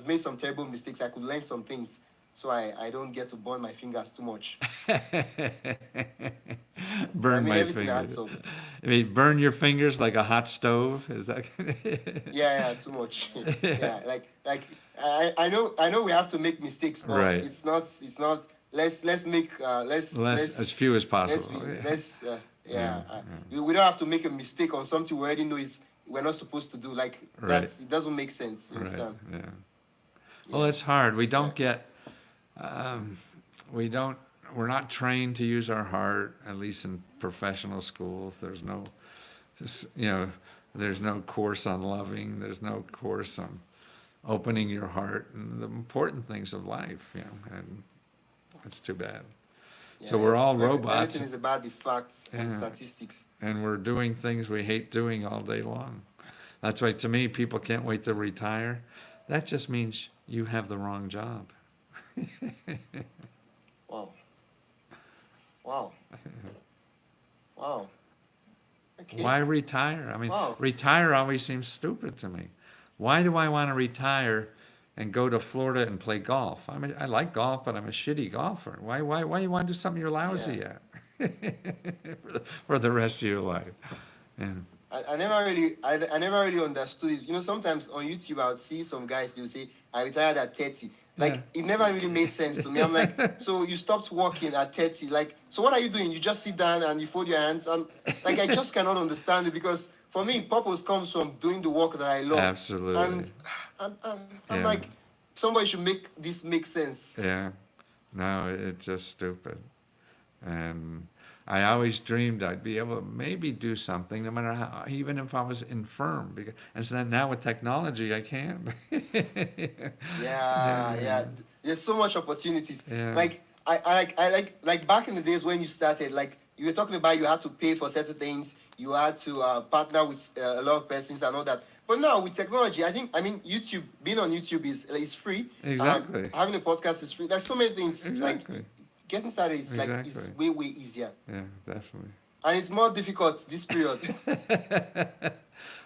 made some terrible mistakes. I could learn some things, so I don't get to burn my fingers too much. So I Burn mean, my everything fingers. adds up. I mean, burn your fingers like a hot stove? Is that? Yeah, too much. Yeah, I know we have to make mistakes, but Right. it's not. Let's make Less, as few as let's possible. be Yeah. let's Yeah. yeah. We don't have to make a mistake on something we already know is we're not supposed to do. Like that, Right. it doesn't make sense. You Right. understand? Yeah. Well, Yeah, it's hard. yeah, Um, we don't, we're not trained to use our heart, at least in professional schools. There's no, you know, there's no course on loving. There's no course on opening your heart and the important things of life, you know, and it's too bad. So we're all robots. Everything is about the facts and Yeah. statistics. And we're doing things we hate doing all day long. That's why, to me, people can't wait to retire. That just means you have the wrong job. Wow. Wow. Wow. Okay. Why retire? I mean, Wow. retire always seems stupid to me. Why do I want to retire and go to Florida and play golf? I mean, I like golf, but I'm a shitty golfer. Why you want to do something you're lousy at for the rest of your life? Yeah. I never really understood it. You know, sometimes on YouTube I would see some guys, they would say, I retired at 30. Like, it never really made sense to me. I'm like, so you stopped working at 30. Like, so what are you doing? You just sit down and you fold your hands. And like, I just cannot understand it, because for me, purpose comes from doing the work that I love. Absolutely. And I'm like, somebody should make this make sense. Yeah. No, it's just stupid. And I always dreamed I'd be able to maybe do something, no matter how, even if I was infirm. Because, and so then now with technology, I can. Yeah. There's so much opportunities. Yeah. Like I like back in the days when you started, like you were talking about, you had to pay for certain things, you had to partner with a lot of persons and all that. But now with technology, I mean, YouTube, being on YouTube is free. Exactly. Having a podcast is free. There's so many things. Exactly. Like getting started is like Exactly. it's way easier. Yeah, definitely. And it's more difficult this period.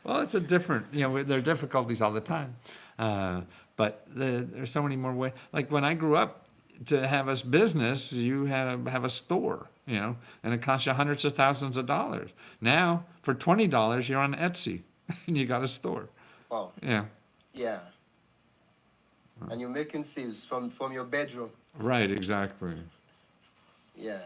Well, it's a different, you know, there are difficulties all the time. But there's so many more ways. Like when I grew up, to have a business, you had to have a store, you know, and it cost you hundreds of thousands of dollars. Now, for $20, you're on Etsy and you got a store. Wow. Yeah. Yeah. And you're making sales from your bedroom. Right, exactly. Yeah.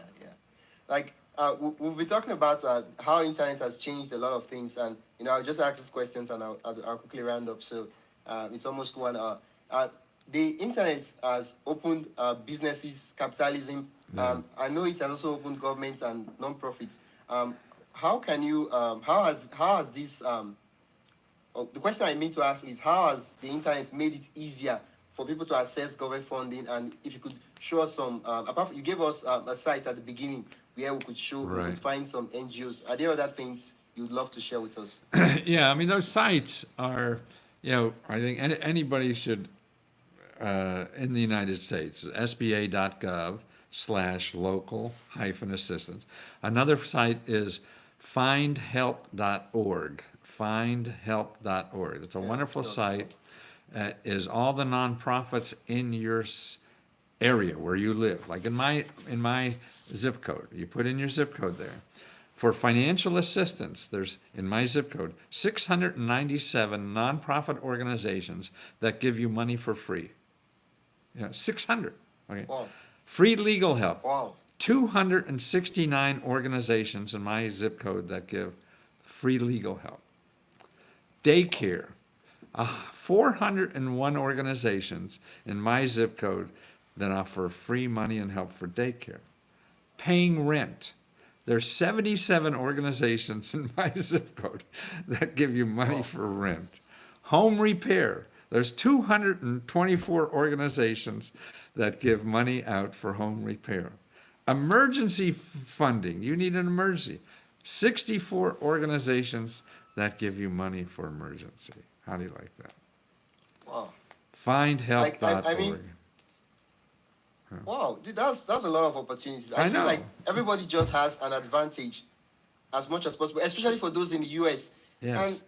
Like, we'll be talking about how internet has changed a lot of things, and you know, I'll just ask these questions and I'll quickly round up. So, it's almost 1 hour. The internet has opened businesses, capitalism. Yeah. I know it has also opened governments and non-profits. How can you? How has this? The question I mean to ask is, how has the internet made it easier for people to access government funding? And if you could show us some, you gave us a site at the beginning where we could we could find some NGOs. Are there other things you'd love to share with us? Yeah, I mean, those sites are, you know, I think anybody should, in the United States, sba.gov/local-assistance. Another site is findhelp.org. Findhelp.org. It's a wonderful site. Is all the nonprofits in your area where you live. Like in my zip code, you put in your zip code there. For financial assistance, there's, in my zip code, 697 nonprofit organizations that give you money for free. 600. Okay. Wow. Free legal help. Wow. 269 organizations in my zip code that give free legal help. Daycare. 401 organizations in my zip code that offer free money and help for daycare. Paying rent. There's 77 organizations in my zip code that give you money for rent. Home repair. There's 224 organizations that give money out for home repair. Emergency funding. You need an emergency. 64 organizations that give you money for emergency. How do you like that? Wow. Findhelp.org. I mean, wow, dude, that's a lot of opportunities. I feel know. like everybody just has an advantage as much as possible, especially for those in the US. Yes. And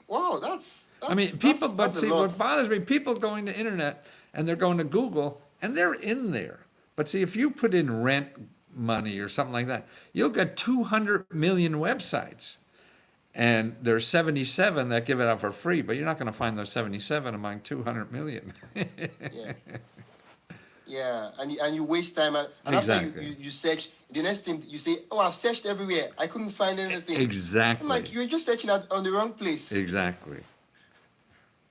wow, that's I mean, people, that's but a see, lot. what bothers me, people going to internet and they're going to Google and they're in there. But see, if you put in rent money or something like that, you'll get 200 million websites. And there's 77 that give it out for free, but you're not going to find those 77 among 200 million. Yeah, and you waste time. And Exactly. after you search, the next thing you say, oh, I've searched everywhere. I couldn't find anything. Exactly. I'm like, you're just searching on the wrong place. Exactly.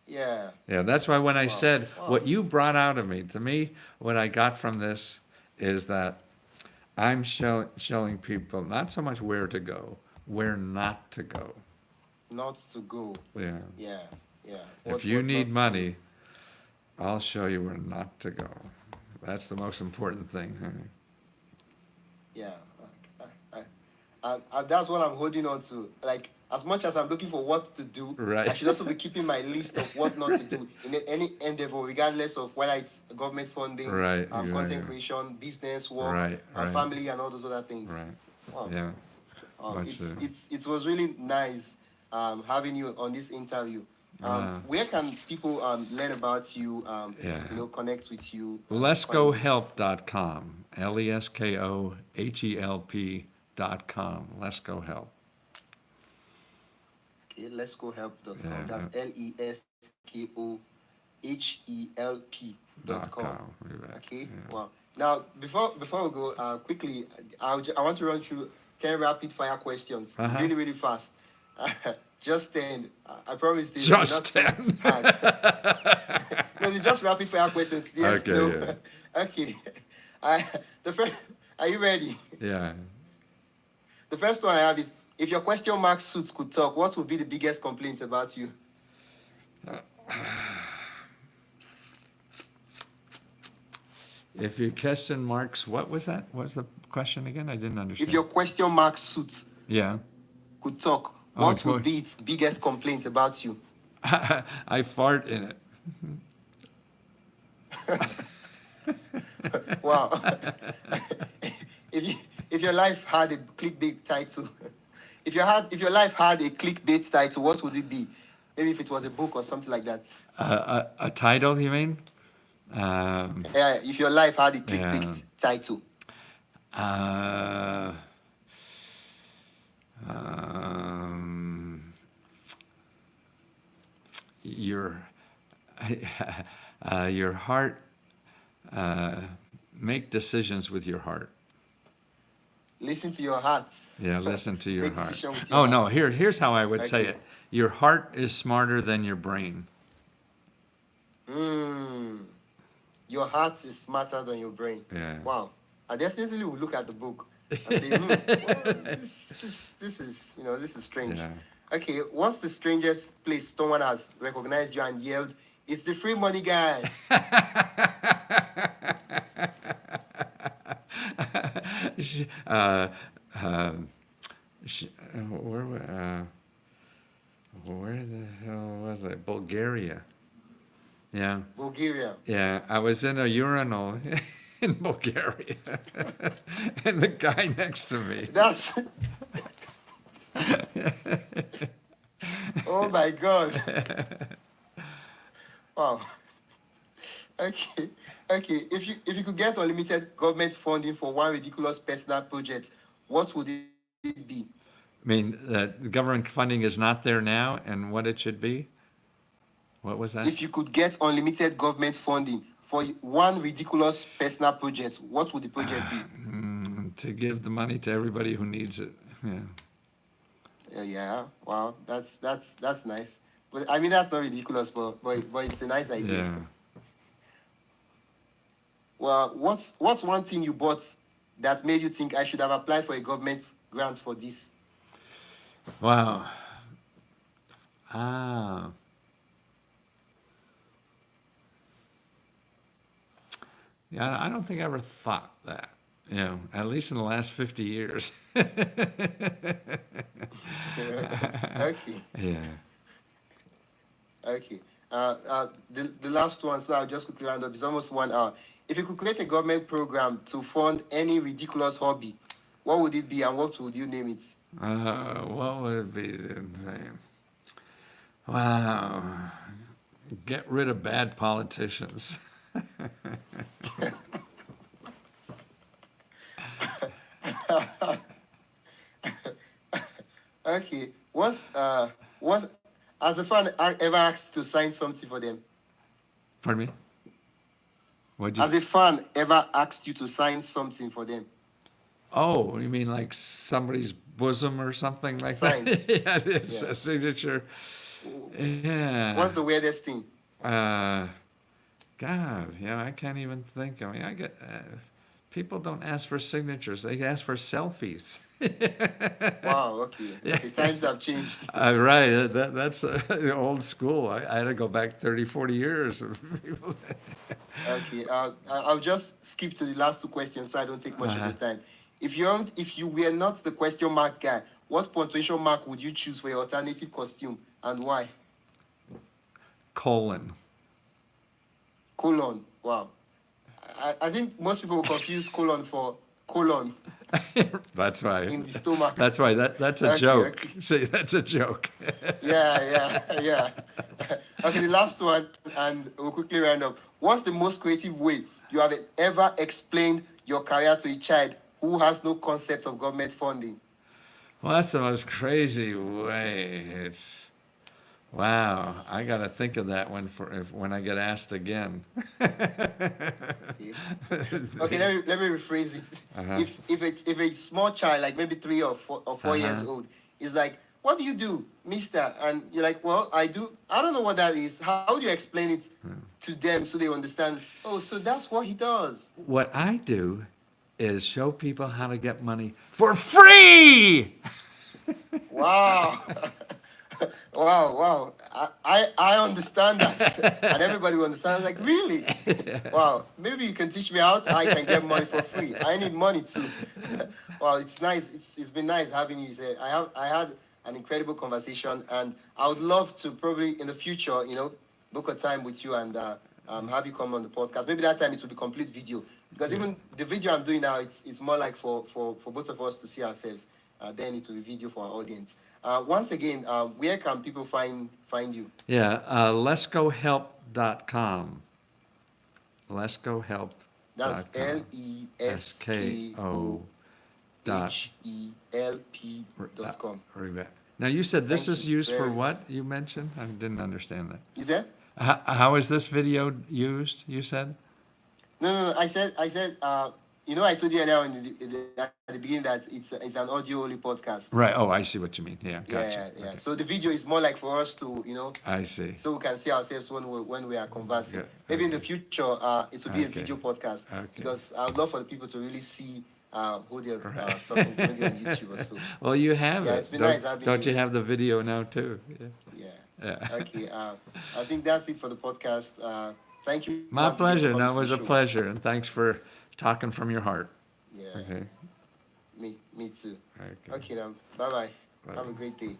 Yeah. Yeah, that's why when I said Wow. what you brought out of me, to me, what I got from this is that I'm showing people not so much where to go, where not to go. Not to go. Yeah. Yeah, yeah. If What you what not need to do. money, I'll show you where not to go. That's the most important thing. Yeah. That's what I'm holding on to. Like, as much as I'm looking for what to do, I Right. should also be keeping my list of what not to do in any endeavor, regardless of whether it's government funding, Right. Yeah. content Yeah. creation, business, work, Right. Right. family, and all those other things. Right. Wow. Yeah. Much. It was really nice having you on this interview. Where can people learn about you? Yeah. Connect with you. Leskohelp.com. LESKOHELP.com. Lesko Help. Okay, leskohelp.com. Yeah. That's LESKOHELP.com. Okay. Yeah. Wow. Now, before we go, quickly, I want to run through 10 rapid fire questions, really, really fast. Just 10. I promise this. Just Not so 10. hard. No, they're just rapid fire questions. Yes, Okay, no. yeah. Okay. The first. Are you ready? Yeah. The first one I have is: if your question mark suits could talk, what would be the biggest complaint about you? If your question marks, what was that? What was the question again? I didn't understand. If your question mark suits Yeah. could talk, Oh, what go- would be its biggest complaint about you? I fart in it. Wow. if your life had a clickbait title, if your life had a clickbait title, what would it be? Maybe if it was a book or something like that. A title, you mean? Yeah, if your life had a clickbait title. Your your heart. Make decisions with your heart. Listen to your heart. Yeah, listen to your Make heart. decision with your Oh no, heart. here's how I would say Okay. it. Your heart is smarter than your brain. Your heart is smarter than your brain. Yeah. Wow. I definitely will look at the book and say, well, this is this is strange. Yeah. Okay, what's the strangest place someone has recognized you and yelled, "It's the free money guy"? Where the hell was I? Bulgaria. Yeah. Bulgaria. Yeah, I was in a urinal in Bulgaria, and the guy next to me. That's oh my God. Wow. Okay. Okay. If you could get unlimited government funding for one ridiculous personal project, what would it be? I mean, the government funding is not there now, and what it should be? What was that? If you could get unlimited government funding for one ridiculous personal project, what would the project be? To give the money to everybody who needs it. Yeah. Yeah. Wow. That's nice. But I mean, that's not ridiculous, but it's a nice idea. Yeah. Well, what's one thing you bought that made you think I should have applied for a government grant for this? Wow. Ah. Yeah, I don't think I ever thought that. You know, at least in the last 50 years. Okay. Yeah. Okay. The last one, so I'll just quickly round up. It's almost 1 hour. If you could create a government program to fund any ridiculous hobby, what would it be and what would you name it? What would it be? Wow. Get rid of bad politicians. Okay. What has a fan ever asked to sign something for them? Pardon me? What'd you? Has a fan ever asked you to sign something for them? Oh, you mean like somebody's bosom or something like Sign. that? Yeah, it is Yeah. a signature. Yeah. What's the weirdest thing? God, yeah, I can't even think. I mean, People don't ask for signatures; they ask for selfies. Wow, okay. Okay, times have changed. Right, that's old school. I had to go back 30, 40 years. Okay, I'll just skip to the last two questions so I don't take much of your time. If you were not the question mark guy, what punctuation mark would you choose for your alternative costume and why? Colon. Colon. Wow. I think most people will confuse colon for colon That's right. in the stomach. That's right. That's a Okay, joke. okay. See, that's a joke. Yeah. Okay, the last one, and we'll quickly round up. What's the most creative way you have ever explained your career to a child who has no concept of government funding? Well, that's the most crazy way. It's wow. I got to think of that one when I get asked again. Okay, okay, let me rephrase it. Uh-huh. If a small child, like maybe 3 or 4 years Uh-huh. old, is like, what do you do, mister? And you're like, well, I don't know what that is. How do you explain it to them so they understand? Oh, so that's what he does. What I do is show people how to get money for free. Wow. Wow. I understand that. And everybody will understand. Like, really? Wow. Maybe you can teach me how I can get money for free. I need money too. Wow, it's nice. It's been nice having you here. I had an incredible conversation, and I would love to probably in the future, book a time with you and have you come on the podcast. Maybe that time it will be complete video. Because even the video I'm doing now, it's more like for both of us to see ourselves. Then it will be video for our audience. Once again, where can people find you? Yeah, leskohelp.com. Leskohelp. That's LESKOHELP.com. Now you said this Thank is you used for very what you mentioned? I didn't understand that. Is that? How is this video used? You said. No. I said. I told you earlier at the beginning that it's an audio only podcast. Right. Oh, I see what you mean. Yeah. Gotcha. Yeah. Okay. So the video is more like for us to, I see. so we can see ourselves when we are conversing. Good. Maybe in the Okay. future, it will be a Okay. video podcast Okay. because I would love for the people to really see who they're Right. talking to, maybe on YouTube or so. Well, you have Yeah, it. it's been Don't, nice having don't you you. have the video now too? Yeah. Yeah. Okay. I think that's it for the podcast. Thank you. My once again for pleasure. coming No, to it was the a show. pleasure, and thanks for talking from your heart. Yeah. Okay. Me too. Okay. Okay, then. Bye. Bye. Have a great day.